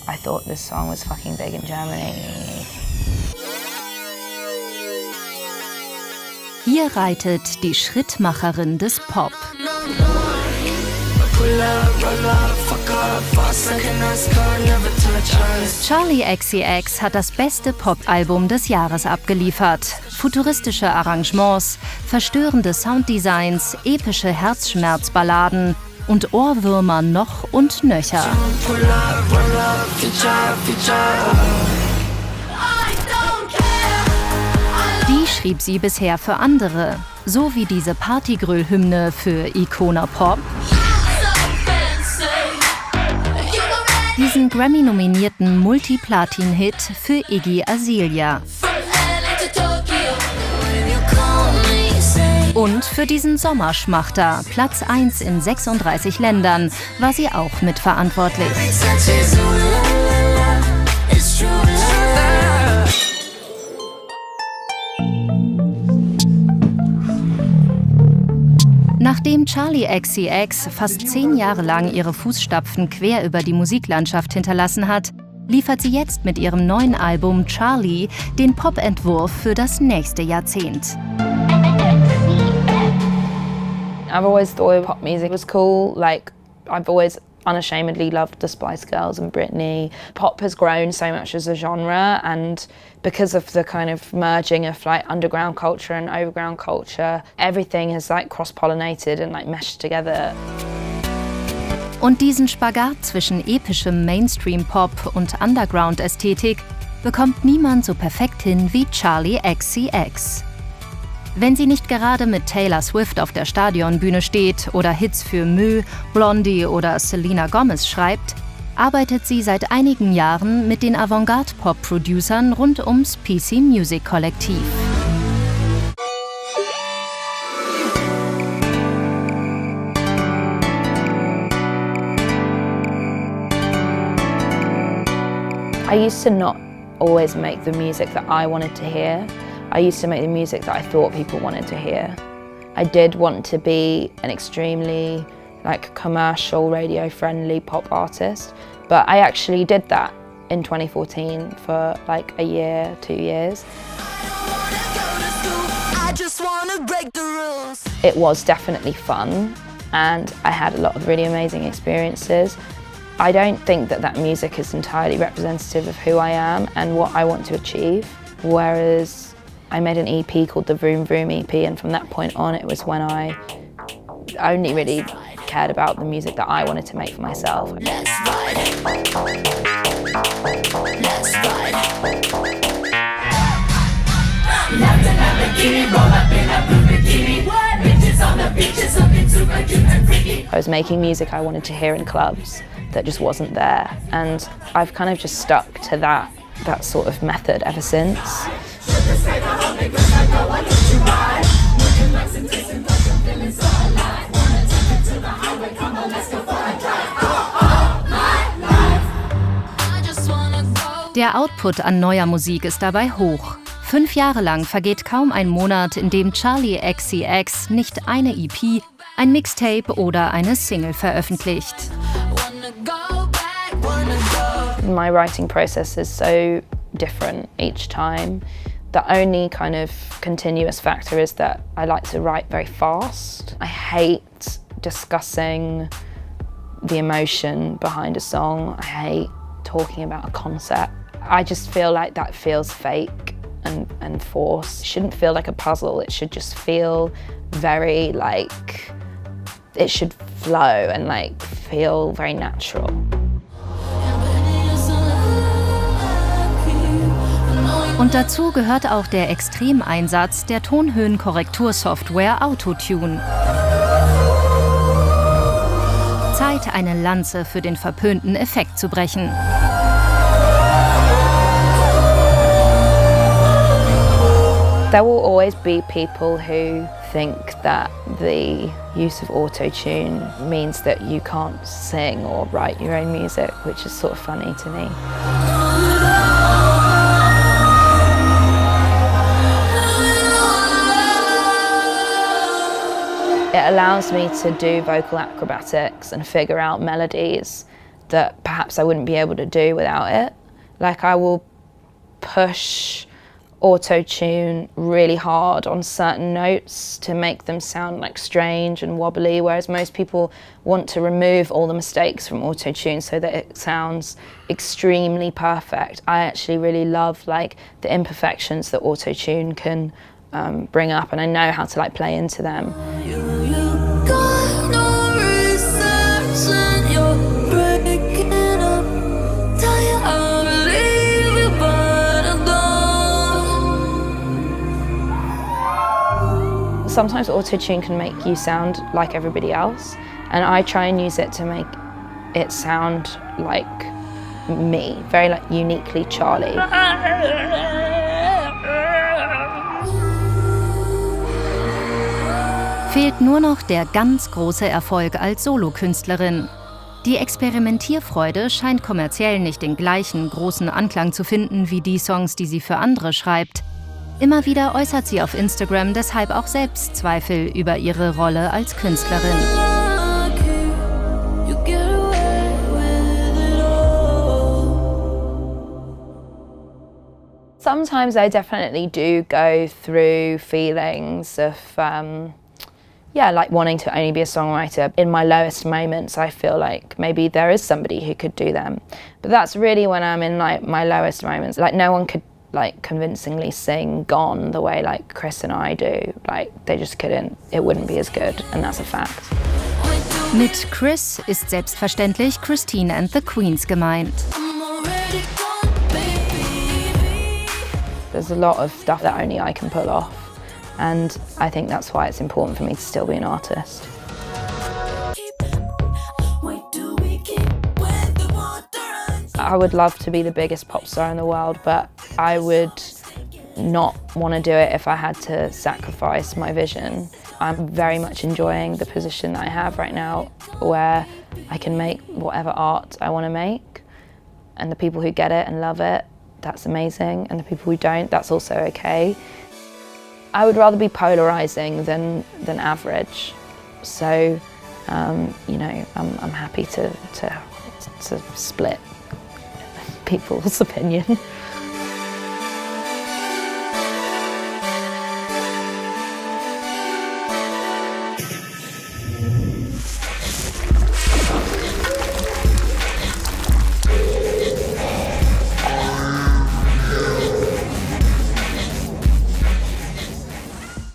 I thought this song was fucking big in Germany. Hier reitet die Schrittmacherin des Pop. Charli XCX hat das beste Pop-Album des Jahres abgeliefert. Futuristische Arrangements, verstörende Sounddesigns, epische Herzschmerzballaden und Ohrwürmer noch und nöcher. Die schrieb sie bisher für andere, so wie diese Partygröl-Hymne für Icona Pop, diesen Grammy-nominierten Multiplatin-Hit für Iggy Azalea und für diesen Sommerschmachter, Platz 1 in 36 Ländern, war sie auch mitverantwortlich. Nachdem Charli XCX fast 10 Jahre lang ihre Fußstapfen quer über die Musiklandschaft hinterlassen hat, liefert sie jetzt mit ihrem neuen Album Charli den Pop-Entwurf für das nächste Jahrzehnt. I've always thought pop music was cool. Like, I've always unashamedly loved the Spice Girls and Britney. Pop has grown so much as a genre, and because of the kind of merging of like underground culture and overground culture, everything has like cross-pollinated and like meshed together. Und diesen Spagat zwischen epischem Mainstream-Pop und Underground-Ästhetik bekommt niemand so perfekt hin wie Charli XCX. Wenn sie nicht gerade mit Taylor Swift auf der Stadionbühne steht oder Hits für Mö, Blondie oder Selena Gomez schreibt, arbeitet sie seit einigen Jahren mit den Avantgarde-Pop-Producern rund ums PC Music Kollektiv. I used to not always make the music that I wanted to hear. I used to make the music that I thought people wanted to hear. I did want to be an extremely like commercial, radio-friendly pop artist, but I actually did that in 2014 for like a year, 2 years. It was definitely fun, and I had a lot of really amazing experiences. I don't think that that music is entirely representative of who I am and what I want to achieve, whereas I made an EP called the Vroom Vroom EP, and from that point on it was when I only really cared about the music that I wanted to make for myself. Let's ride. Let's ride. I was making music I wanted to hear in clubs that just wasn't there, and I've kind of just stuck to that sort of method ever since. Der Output an neuer Musik ist dabei hoch. 5 Jahre lang vergeht kaum ein Monat, in dem Charli XCX nicht eine EP, ein Mixtape oder eine Single veröffentlicht. My writing process is so different each time. The only kind of continuous factor is that I like to write very fast. I hate discussing the emotion behind a song. I hate talking about a concept. I just feel like that feels fake and forced. It shouldn't feel like a puzzle. It should just feel very like, it should flow and like feel very natural. Und dazu gehört auch der Extremeinsatz der Tonhöhenkorrektursoftware Autotune. Zeit, eine Lanze für den verpönten Effekt zu brechen. There will always be people who think that the use of autotune means that you can't sing or write your own music, which is sort of funny to me. It allows me to do vocal acrobatics and figure out melodies that perhaps I wouldn't be able to do without it. Like, I will push auto-tune really hard on certain notes to make them sound like strange and wobbly, whereas most people want to remove all the mistakes from auto-tune so that it sounds extremely perfect. I actually really love like the imperfections that auto-tune can bring up, and I know how to like play into them. Sometimes auto-tune can make you sound like everybody else, and I try and use it to make it sound like me, very like uniquely Charli. Fehlt nur noch der ganz große Erfolg als Solokünstlerin. Die Experimentierfreude scheint kommerziell nicht den gleichen großen Anklang zu finden wie die Songs, die sie für andere schreibt. Immer wieder äußert sie auf Instagram deshalb auch Selbstzweifel über ihre Rolle als Künstlerin. Sometimes I definitely do go through feelings of, like wanting to only be a songwriter. In my lowest moments, I feel like maybe there is somebody who could do them. But that's really when I'm in like my lowest moments. Like, no one could like convincingly sing Gone the way like Chris and I do. Like, they just couldn't, it wouldn't be as good, and that's a fact. Mit Chris ist selbstverständlich Christine and the Queens gemeint. There's a lot of stuff that only I can pull off, and I think that's why it's important for me to still be an artist. I would love to be the biggest pop star in the world, but I would not want to do it if I had to sacrifice my vision. I'm very much enjoying the position that I have right now, where I can make whatever art I want to make, and the people who get it and love it, that's amazing, and the people who don't, that's also okay. I would rather be polarizing than average, so you know, I'm happy to split people's opinion.